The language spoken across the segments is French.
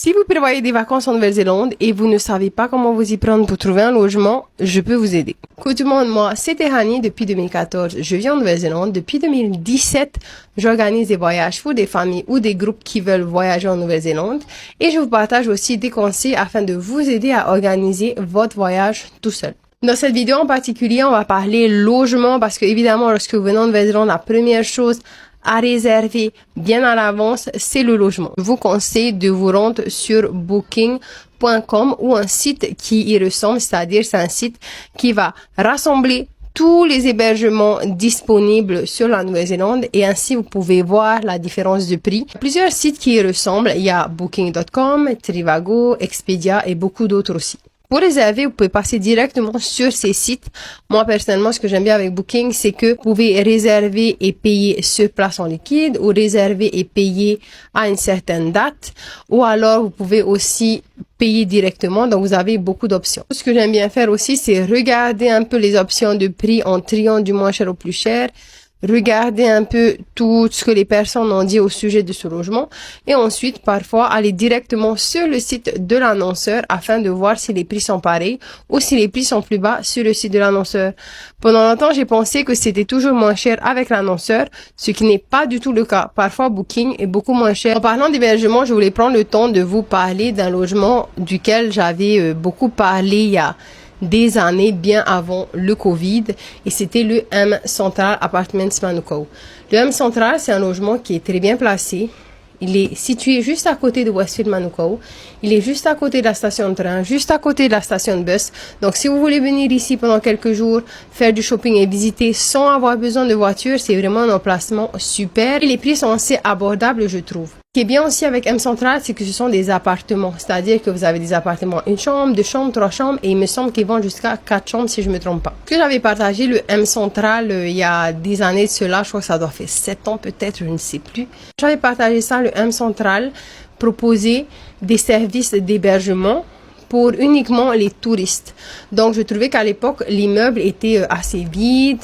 Si vous prévoyez des vacances en Nouvelle-Zélande et vous ne savez pas comment vous y prendre pour trouver un logement, je peux vous aider. Coucou tout le monde, moi c'est Tehani depuis 2014. Je vis en Nouvelle-Zélande. Depuis 2017, j'organise des voyages pour des familles ou des groupes qui veulent voyager en Nouvelle-Zélande. Et je vous partage aussi des conseils afin de vous aider à organiser votre voyage tout seul. Dans cette vidéo en particulier, on va parler logement parce que évidemment, lorsque vous venez en Nouvelle-Zélande, la première chose à réserver bien à l'avance, c'est le logement. Je vous conseille de vous rendre sur booking.com ou un site qui y ressemble, c'est-à-dire c'est un site qui va rassembler tous les hébergements disponibles sur la Nouvelle-Zélande et ainsi vous pouvez voir la différence de prix. Plusieurs sites qui y ressemblent, il y a booking.com, Trivago, Expedia et beaucoup d'autres aussi. Pour réserver, vous pouvez passer directement sur ces sites. Moi, personnellement, ce que j'aime bien avec Booking, c'est que vous pouvez réserver et payer sur place en liquide ou réserver et payer à une certaine date. Ou alors, vous pouvez aussi payer directement. Donc, vous avez beaucoup d'options. Ce que j'aime bien faire aussi, c'est regarder un peu les options de prix en triant du moins cher au plus cher. Regardez un peu tout ce que les personnes ont dit au sujet de ce logement et ensuite parfois aller directement sur le site de l'annonceur afin de voir si les prix sont pareils ou si les prix sont plus bas sur le site de l'annonceur. Pendant longtemps, j'ai pensé que c'était toujours moins cher avec l'annonceur, ce qui n'est pas du tout le cas. Parfois, Booking est beaucoup moins cher. En parlant d'hébergement, je voulais prendre le temps de vous parler d'un logement duquel j'avais beaucoup parlé il y a des années bien avant le Covid et c'était le M Central Apartments Manukau. Le M Central, c'est un logement qui est très bien placé. Il est situé juste à côté de Westfield Manukau. Il est juste à côté de la station de train, juste à côté de la station de bus. Donc, si vous voulez venir ici pendant quelques jours, faire du shopping et visiter sans avoir besoin de voiture, c'est vraiment un emplacement super. Et les prix sont assez abordables, je trouve. Ce qui est bien aussi avec M Central, c'est que ce sont des appartements. C'est-à-dire que vous avez des appartements, une chambre, deux chambres, trois chambres, et il me semble qu'ils vont jusqu'à 4 chambres si je me trompe pas. Que j'avais partagé le M Central il y a des années de cela, je crois que ça doit faire 7 ans peut-être, je ne sais plus. J'avais partagé ça, le M Central proposait des services d'hébergement pour uniquement les touristes. Donc, je trouvais qu'à l'époque, l'immeuble était assez vide,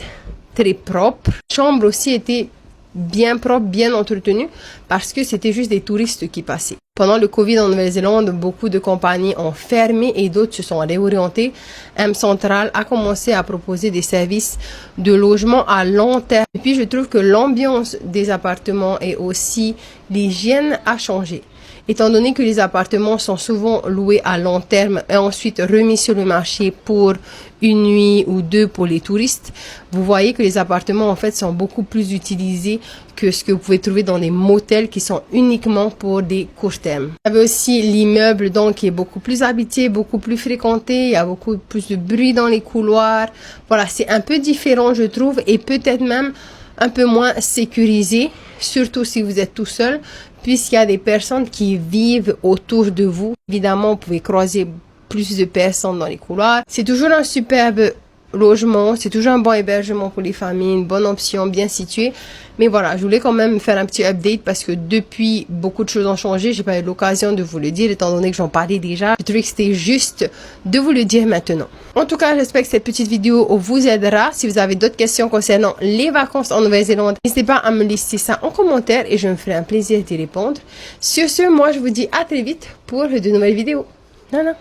très propre. La chambre aussi était bien propre, bien entretenu parce que c'était juste des touristes qui passaient. Pendant le Covid en Nouvelle-Zélande, beaucoup de compagnies ont fermé et d'autres se sont réorientées. M Central a commencé à proposer des services de logement à long terme. Et puis, je trouve que l'ambiance des appartements et aussi l'hygiène a changé. Étant donné que les appartements sont souvent loués à long terme et ensuite remis sur le marché pour une nuit ou deux pour les touristes, vous voyez que les appartements en fait sont beaucoup plus utilisés que ce que vous pouvez trouver dans les motels qui sont uniquement pour des courts termes. Vous avez aussi l'immeuble donc qui est beaucoup plus habité, beaucoup plus fréquenté, il y a beaucoup plus de bruit dans les couloirs. Voilà, c'est un peu différent je trouve et peut-être même un peu moins sécurisé, surtout si vous êtes tout seul, puisqu'il y a des personnes qui vivent autour de vous. Évidemment, vous pouvez croiser plus de personnes dans les couloirs. C'est toujours un superbe logement, c'est toujours un bon hébergement pour les familles, une bonne option, bien située. Mais voilà, je voulais quand même faire un petit update parce que depuis, beaucoup de choses ont changé. J'ai pas eu l'occasion de vous le dire étant donné que j'en parlais déjà. J'ai trouvé que c'était juste de vous le dire maintenant. En tout cas, j'espère que cette petite vidéo vous aidera. Si vous avez d'autres questions concernant les vacances en Nouvelle-Zélande, n'hésitez pas à me laisser ça en commentaire et je me ferai un plaisir d'y répondre. Sur ce, moi, je vous dis à très vite pour de nouvelles vidéos. Nana.